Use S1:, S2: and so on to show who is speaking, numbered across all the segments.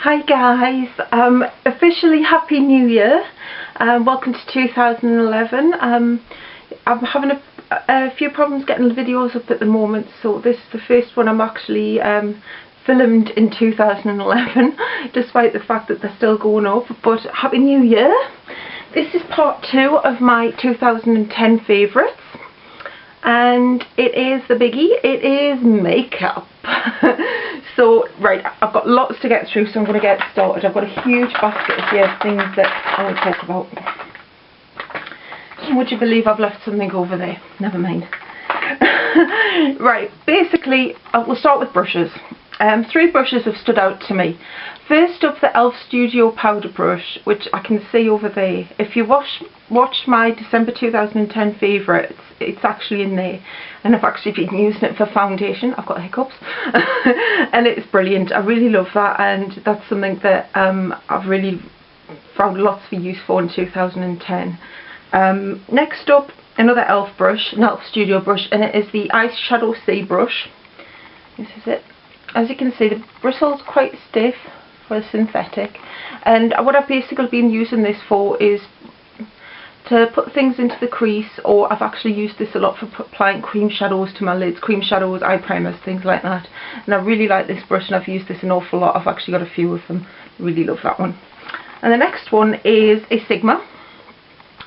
S1: Hi guys, officially Happy New Year. Welcome to 2011. I'm having a few problems getting the videos up at the moment, so this is the first one I'm actually filmed in 2011, despite the fact that they're still going up. But Happy New Year. This is part 2 of my 2010 favourites, and it is the biggie. It is makeup. So right, I've got lots to get through, so I'm going to get started. I've got a huge basket here of things that I want to talk about. Would you believe I've left something over there? Never mind. Right, basically we'll start with brushes. 3 brushes have stood out to me. First up, the e.l.f. Studio powder brush, which I can see over there. If you watch my December 2010 favourites, it's actually in there, and I've actually been using it for foundation. I've got hiccups. And it's brilliant. I really love that, and that's something that I've really found lots of use for in 2010. Next up, another e.l.f. brush, an e.l.f. Studio brush, and it is the Eyeshadow C brush. This is it. As you can see, the bristle's quite stiff for a synthetic, and what I've basically been using this for is to put things into the crease, or I've actually used this a lot for applying cream shadows to my lids, cream shadows, eye primers, things like that. And I really like this brush, and I've used this an awful lot. I've actually got a few of them. Really love that one. And the next one is a Sigma.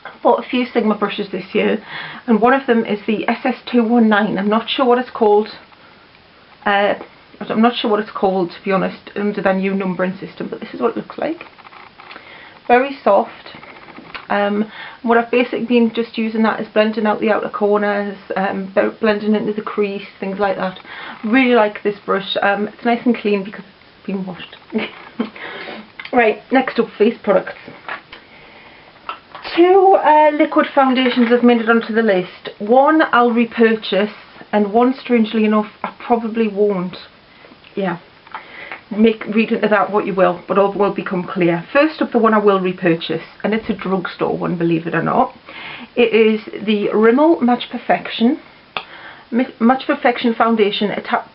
S1: I bought a few Sigma brushes this year, and one of them is the SS219. I'm not sure what it's called. I'm not sure what it's called, to be honest, under their new numbering system, but this is what it looks like. Very soft. What I've basically been just using that is blending out the outer corners, blending into the crease, things like that. Really like this brush. It's nice and clean because it's been washed. Right, next up, face products. 2 liquid foundations have made it onto the list. One I'll repurchase, and one, strangely enough, I probably won't. Yeah, read into that what you will, but all will become clear. First up, the one I will repurchase, and it's a drugstore one, believe it or not. It is the Rimmel Match Perfection. Match Perfection foundation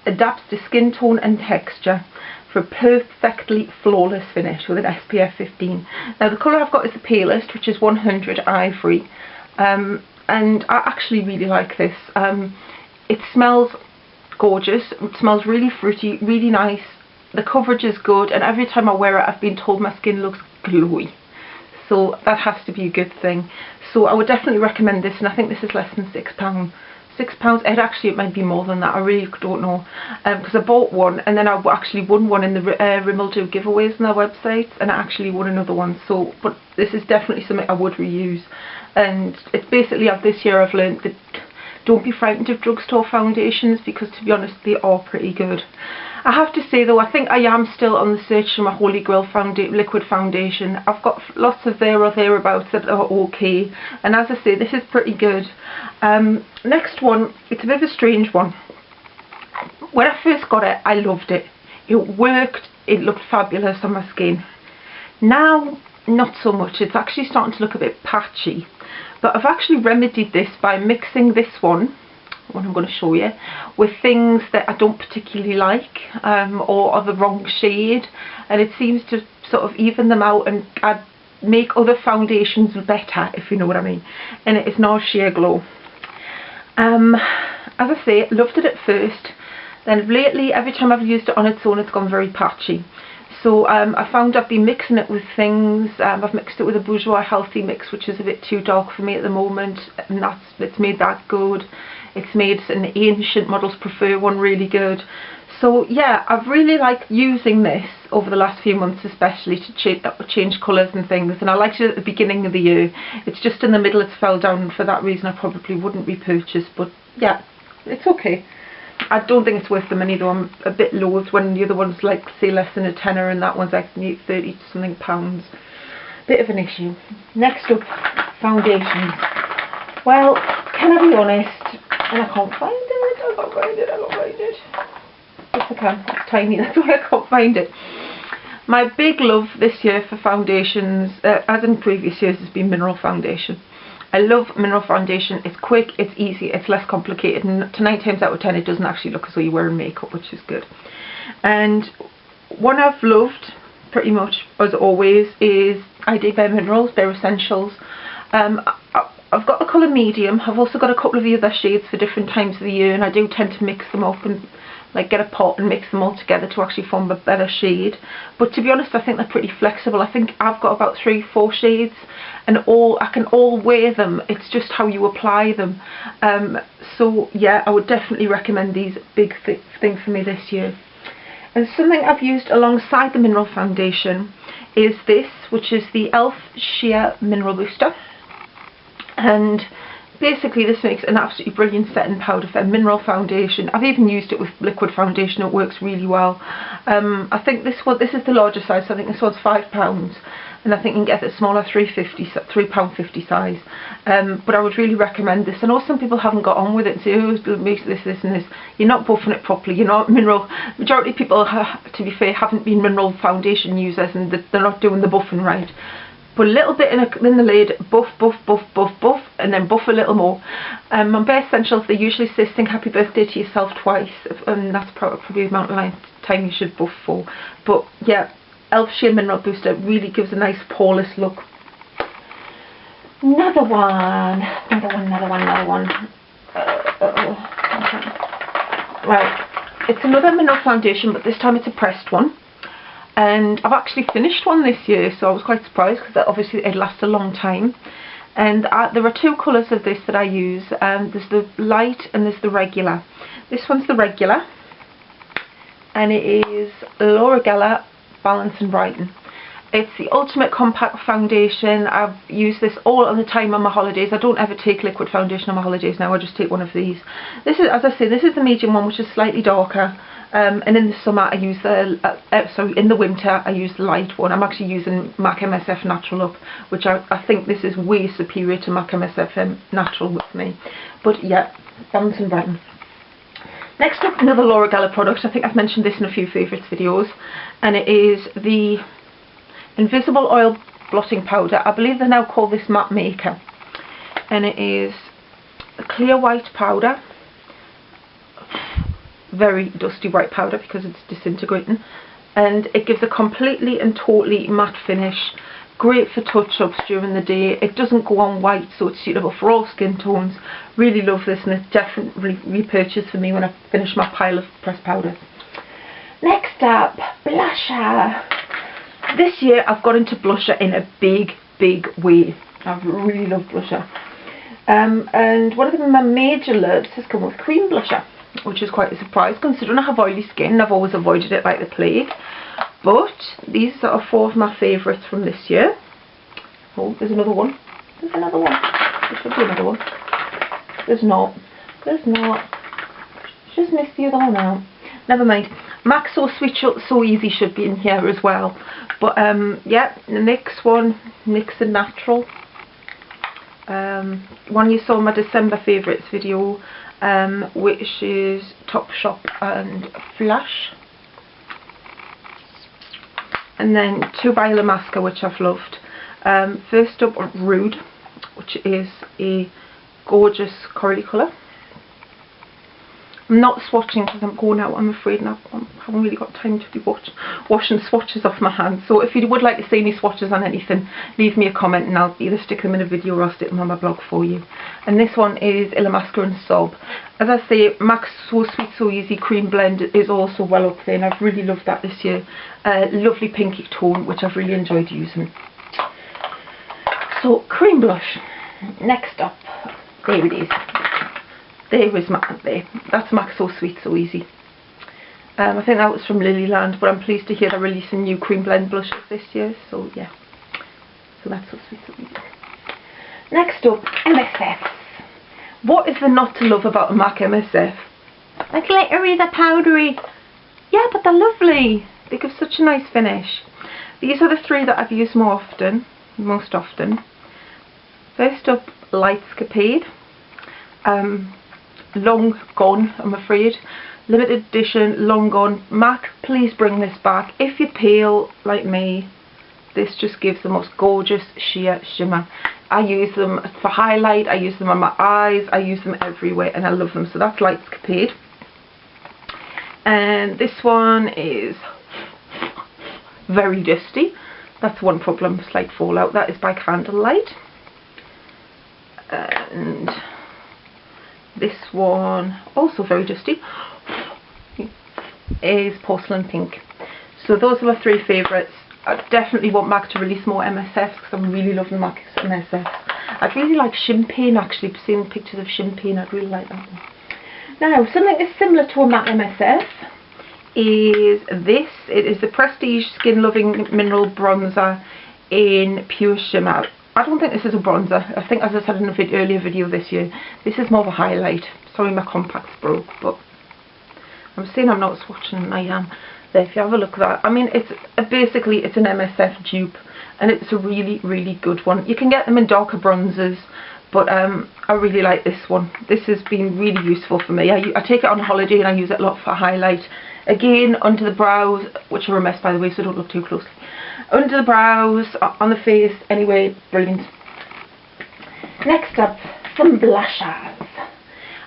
S1: adapts to skin tone and texture for a perfectly flawless finish with an SPF 15. Now the colour I've got is the palest, which is 100 Ivory, and I actually really like this. It smells gorgeous. It smells really fruity, really nice. The coverage is good, and every time I wear it I've been told my skin looks glowy, so that has to be a good thing. So I would definitely recommend this, and I think this is less than £6. It might be more than that, I really don't know, because I bought one, and then I actually won one in the Rimmel do giveaways on their website, and I actually won another one. So, but this is definitely something I would reuse, and it's basically, this year I've learned that don't be frightened of drugstore foundations, because to be honest they are pretty good. I have to say though, I think I am still on the search for my Holy Grail liquid foundation. I've got lots of there or thereabouts that are okay, and as I say, this is pretty good. Next one, it's a bit of a strange one. When I first got it, I loved it. It worked, it looked fabulous on my skin. Now, not so much. It's actually starting to look a bit patchy. But I've actually remedied this by mixing this one, what I'm going to show you, with things that I don't particularly like, or are the wrong shade, and it seems to sort of even them out and make other foundations better, if you know what I mean. And it is Nars Sheer Glow. As I say, loved it at first, then lately every time I've used it on its own it's gone very patchy. So I found I've been mixing it with things. I've mixed it with a Bourjois Healthy mix, which is a bit too dark for me at the moment, and it's made that good. It's made an Ancient Models Prefer one really good. So yeah, I've really liked using this over the last few months, especially to change colours and things, and I liked it at the beginning of the year. It's just in the middle it's fell down, and for that reason I probably wouldn't repurchase, but yeah, it's okay. I don't think it's worth the money though. I'm a bit loath when the other one's like, say, less than a tenner, and that one's like 30 something pounds. Bit of an issue. Next up, foundations. Well, can I be honest? And I can't find it. I can't find it. Yes I can. It's tiny. That's why I can't find it. My big love this year for foundations, as in previous years, has been mineral foundation. I love mineral foundation. It's quick, it's easy, it's less complicated, and 9 times out of 10 it doesn't actually look as though you're wearing makeup, which is good. And one I've loved pretty much as always is ID Bare Minerals, Bare Essentials. I've got the colour medium. I've also got a couple of the other shades for different times of the year, and I do tend to mix them up and like get a pot and mix them all together to actually form a better shade. But to be honest, I think they're pretty flexible. I think I've got about 3-4 shades, and I can all wear them. It's just how you apply them. So yeah, I would definitely recommend these. Big thing for me this year. And something I've used alongside the mineral foundation is this, which is the e.l.f. Sheer Mineral Booster. And basically this makes an absolutely brilliant setting powder for a mineral foundation. I've even used it with liquid foundation. It works really well. I think this is the larger size, so I think this one's £5, and I think you can get the smaller £3.50 size. But I would really recommend this. I know some people haven't got on with it, so it makes this and this. You're not buffing it properly. You're not mineral. Majority of people, to be fair, haven't been mineral foundation users, and they're not doing the buffing right. Put a little bit in the lid, buff, and then buff a little more. On Bare Essentials, they usually say sing happy birthday to yourself twice, and that's probably the amount of time you should buff for. But yeah, e.l.f. Sheer Mineral Booster really gives a nice poreless look. Another one. Right, it's another mineral foundation, but this time it's a pressed one. And I've actually finished one this year, so I was quite surprised because obviously it lasts a long time. And there are 2 colours of this that I use. There's the light and there's the regular. This one's the regular, and it is Laura Geller Balance and Brighten. It's the ultimate compact foundation. I've used this all of the time on my holidays. I don't ever take liquid foundation on my holidays now. I just take one of these. This is, as I say, this is the medium one, which is slightly darker. And in the summer I use in the winter I use the light one. I'm actually using MAC MSF Natural Up, which I think this is way superior to MAC MSF Natural with me. But yeah, Balance and Brighten. Next up, another Laura Geller product. I think I've mentioned this in a few favourites videos, and it is the Invisible Oil Blotting Powder. I believe they now call this Matte Maker, and it is a clear white powder. Very dusty white powder because it's disintegrating, and it gives a completely and totally matte finish. Great for touch-ups during the day. It doesn't go on white, so it's suitable for all skin tones. Really love this, and it's definitely repurchased for me when I finish my pile of pressed powders. Next up, blusher. This year I've got into blusher in a big way. I really love blusher. And one of my major loves has come with cream blusher, which is quite a surprise considering I have oily skin. I've always avoided it like the plague. But these are 4 of my favourites from this year. Oh, there's another one. There's another one. There should be another one. There's not. There's not. Just missed the other one out. Never mind. MAC So Sweet So Easy should be in here as well. But yeah, the next one, NYX and Natural. One you saw in my December favourites video, which is Topshop and Flash. And then 2 by Illamasqua, which I've loved. First up, Rude, which is a gorgeous corally colour. I'm not swatching because I'm going out, I'm afraid, and I haven't really got time to be washing swatches off my hands. So if you would like to see me swatches on anything, leave me a comment and I'll either stick them in a video or I'll stick them on my blog for you. And this one is Illamasqua and Sob. As I say, MAC So Sweet So Easy Cream Blend is also well up there, and I've really loved that this year. Lovely pinky tone, which I've really enjoyed using. So, cream blush. Next up, there it is. That's MAC So Sweet So Easy. I think that was from Lilyland, but I'm pleased to hear they're releasing new cream blend blushes this year, so yeah. So that's So Sweet So Easy. Next up, MSFs. What is there not to love about a MAC MSF? They're glittery, they're powdery. Yeah, but they're lovely. They give such a nice finish. These are the 3 that I've used most often. First up, Lightscapade. Long gone, I'm afraid. Limited edition, long gone. MAC, please bring this back. If you're pale like me, this just gives the most gorgeous sheer shimmer. I use them for highlight, I use them on my eyes, I use them everywhere, and I love them. So that's Lightscapade. And this one is very dusty. That's one problem, slight fallout. That is by Candlelight. And this one, also very dusty, is Porcelain Pink. So those are my 3 favourites. I definitely want MAC to release more MSFs because I'm really loving MAC's MSFs. I'd really like Champagne actually, seeing pictures of Champagne, I'd really like that one. Now, something that's similar to a MAC MSF is this. It is the Prestige Skin Loving Mineral Bronzer in Pure Shimmer. I don't think this is a bronzer. I think, as I said in an earlier video this year, this is more of a highlight. Sorry my compact's broke, but I'm saying I'm not swatching and I am. There, if you have a look at that. I mean, it's basically it's an MSF dupe, and it's a really, really good one. You can get them in darker bronzers, but I really like this one. This has been really useful for me. I take it on holiday and I use it a lot for highlight. Again, under the brows, which are a mess by the way, so don't look too closely. Under the brows, on the face, anyway, brilliant. Next up, some blushers.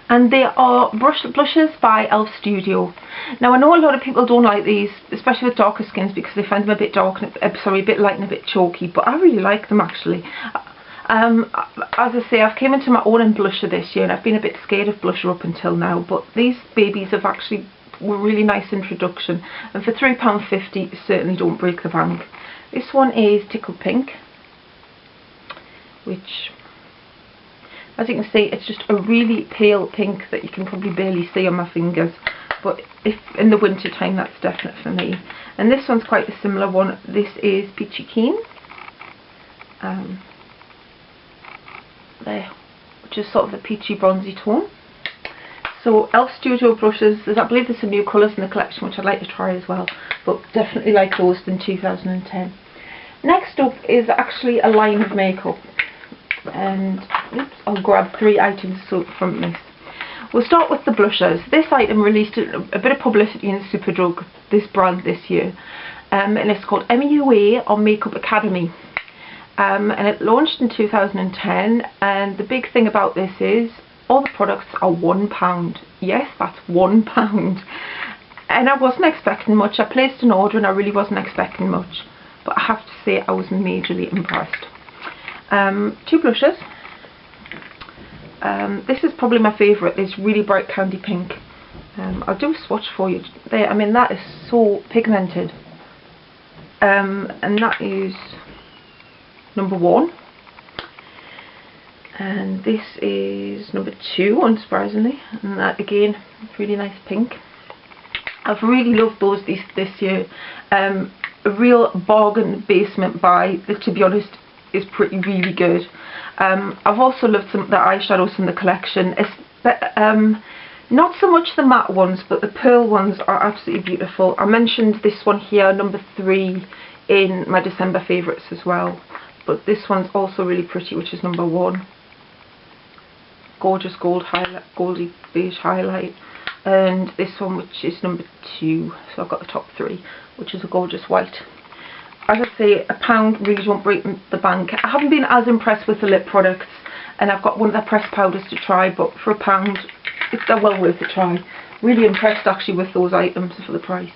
S1: And they are blushes by e.l.f. Studio. Now I know a lot of people don't like these, especially with darker skins, because they find them a bit dark, and a bit light and a bit chalky. But I really like them actually. As I say, I've came into my own in blusher this year, and I've been a bit scared of blusher up until now. But these babies have actually were a really nice introduction, and for £3.50 certainly don't break the bank. This one is Tickled Pink, which, as you can see, it's just a really pale pink that you can probably barely see on my fingers, but if in the winter time, that's definite for me. And this one's quite a similar one. This is Peachykeen, there, which is sort of a peachy bronzy tone. So e.l.f. Studio brushes, I believe there's some new colours in the collection which I'd like to try as well, but definitely like those in 2010. Next up is actually a line of makeup. And oops, I'll grab 3 items from this. We'll start with the blushers. This item released a bit of publicity in Superdrug, this brand this year, and it's called MUA or Makeup Academy, and it launched in 2010. And the big thing about this is all the products are £1. Yes, that's £1. And I wasn't expecting much. I placed an order and I really wasn't expecting much, but I have to say I was majorly impressed. 2 blushes. This is probably my favourite. It's really bright candy pink. I'll do a swatch for you there. I mean, that is so pigmented, and that is number 1, and this is number 2, unsurprisingly, and that again, really nice pink. I've really loved those this year. A real bargain basement buy that, to be honest, is really good. I've also loved some of the eyeshadows from the collection. Not so much the matte ones, but the pearl ones are absolutely beautiful. I mentioned this one here, number 3, in my December favourites as well, but this one's also really pretty, which is number 1. Gorgeous gold highlight, goldy beige highlight. And this one, which is number 2, so I've got the top 3, which is a gorgeous white. As I say, £1 really won't break the bank. I haven't been as impressed with the lip products, and I've got one of their pressed powders to try, but for £1, they're well worth a try. Really impressed actually with those items for the price.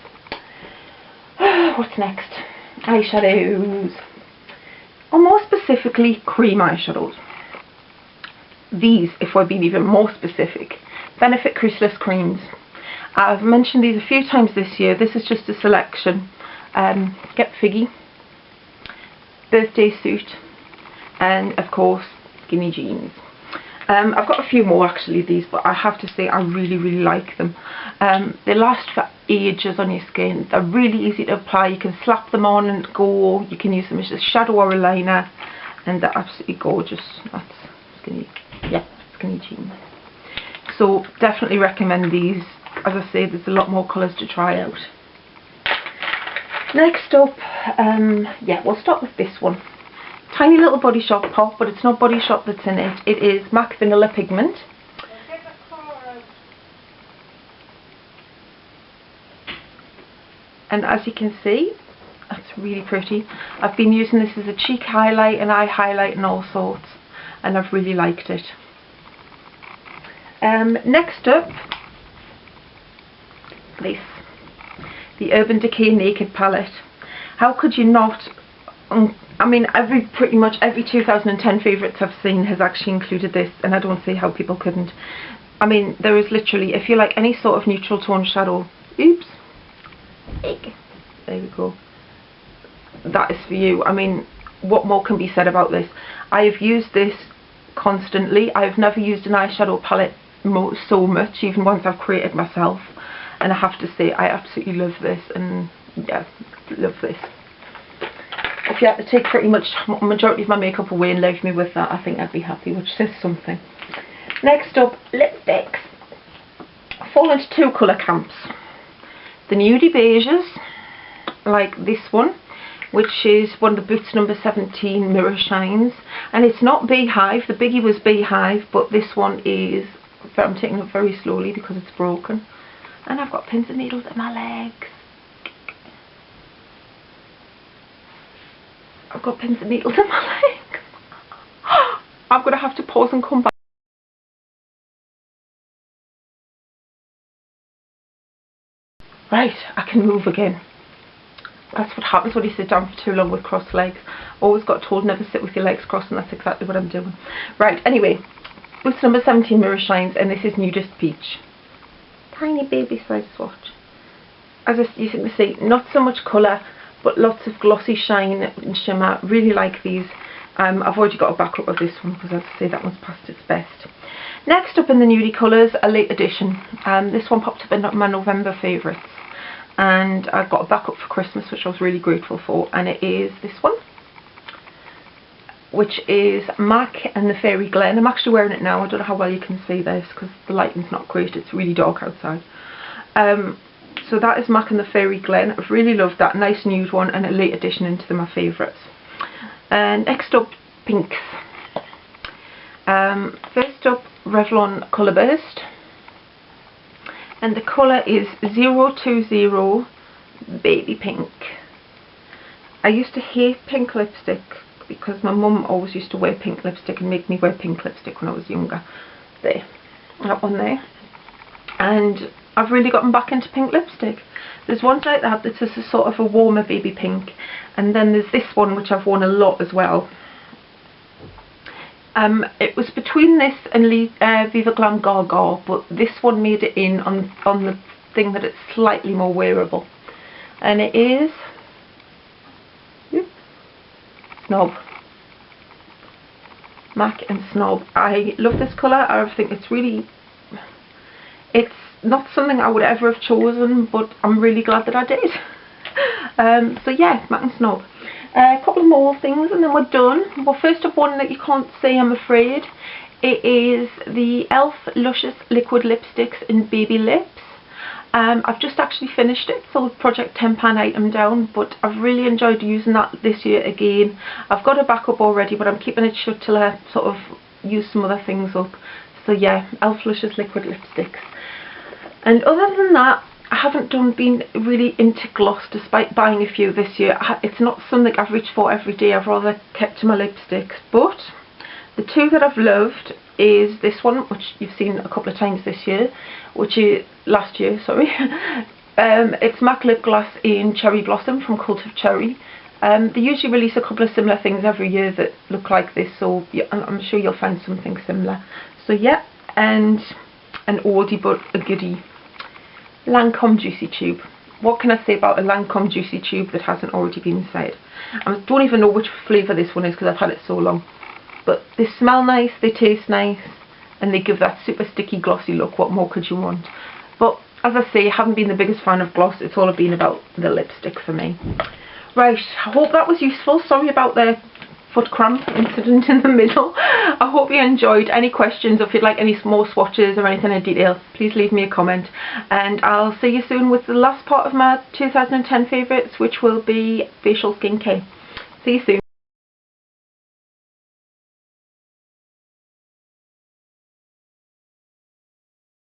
S1: What's next? Eyeshadows. Or more specifically, cream eyeshadows. These, if we're being even more specific, Benefit Creaseless Creams. I've mentioned these a few times this year. This is just a selection. Get Figgy, Birthday Suit, and of course Skinny Jeans. I've got a few more actually, these, but I have to say I really like them. They last for ages on your skin. They're really easy to apply. You can slap them on and go. You can use them as a shadow or a liner, and they're absolutely gorgeous. That's Skinny Jeans. So definitely recommend these. As I say, there's a lot more colours to try out. Next up, we'll start with this one. Tiny little Body Shop pop, but it's not Body Shop that's in it. It is MAC Vanilla Pigment. And as you can see, that's really pretty. I've been using this as a cheek highlight and eye highlight and all sorts, and I've really liked it. Next up, this. The Urban Decay Naked palette. How could you not? I mean, pretty much every 2010 favourites I've seen has actually included this, and I don't see how people couldn't. I mean, there is literally, if you like any sort of neutral tone shadow, oops, there we go, that is for you. I mean, what more can be said about this? I have used this constantly. I've never used an eyeshadow palette so much, even once I've created myself, and I have to say I absolutely love this, and yeah, love this. If you had to take pretty much the majority of my makeup away and leave me with that, I think I'd be happy, which says something. Next up, lipsticks. I fall into two colour camps. The nudie beiges, like this one, which is one of the Boots number 17 Mirror Shines, and it's not Beehive. The biggie was Beehive, but this one is, I'm taking it very slowly because it's broken, and I've got pins and needles in my legs. I've got pins and needles in my legs. I'm going to have to pause and come back. Right, I can move again. That's what happens when you sit down for too long with crossed legs. Always got told never sit with your legs crossed, and that's exactly what I'm doing. Right, anyway, Boots number 17 Mirror Shines, and this is Nudist Peach. Tiny baby size swatch. As you can see, not so much colour, but lots of glossy shine and shimmer. Really like these. I've already got a backup of this one because, as I say, that one's past its best. Next up in the nudie colours, a late edition. This one popped up in my November favourites, and I got a backup for Christmas, which I was really grateful for, and it is this one, which is MAC and the Fairy Glen. I'm actually wearing it now. I don't know how well you can see this because the lighting's not great. It's really dark outside. So that is MAC and the Fairy Glen. I've really loved that. Nice nude one, and a late addition into my favourites. Next up, pinks. First up, Revlon Colour Burst. And the colour is 020 Baby Pink. I used to hate pink lipstick because my mum always used to wear pink lipstick and make me wear pink lipstick when I was younger. There, that one there. And I've really gotten back into pink lipstick. There's ones like that that's just a sort of a warmer baby pink, and then there's this one which I've worn a lot as well. It was between this and Viva Glam Gaga, but this one made it in on the thing that it's slightly more wearable, and it is Snob. MAC and Snob. I love this colour. I think it's really, it's not something I would ever have chosen, but I'm really glad that I did. So yeah, MAC and Snob. A couple more things and then we're done. Well, first up, one that you can't see, I'm afraid. It is the e.l.f. Luscious Liquid Lipsticks in Baby Lips. I've just actually finished it, so project £10 item down, but I've really enjoyed using that this year again. I've got a backup already, but I'm keeping it shut till I sort of use some other things up. So yeah, e.l.f. Luscious Liquid Lipsticks. And other than that, I haven't been really into gloss, despite buying a few this year. It's not something I've reached for every day. I've rather kept to my lipsticks. But the two that I've loved is this one, which you've seen a couple of times this year, which is last year, sorry. It's MAC Lip Gloss in Cherry Blossom from Cult of Cherry. They usually release a couple of similar things every year that look like this, so yeah, I'm sure you'll find something similar. So yeah, and an oldie but a goodie. Lancome Juicy Tube. What can I say about a Lancome Juicy Tube that hasn't already been said? I don't even know which flavour this one is because I've had it so long. But they smell nice, they taste nice, and they give that super sticky glossy look. What more could you want? But as I say, I haven't been the biggest fan of gloss. It's all been about the lipstick for me. Right, I hope that was useful. Sorry about the foot cramp incident in the middle. I hope you enjoyed. Any questions, or if you'd like any more swatches or anything in detail, please leave me a comment, and I'll see you soon with the last part of my 2010 favourites, which will be facial skincare. See you soon.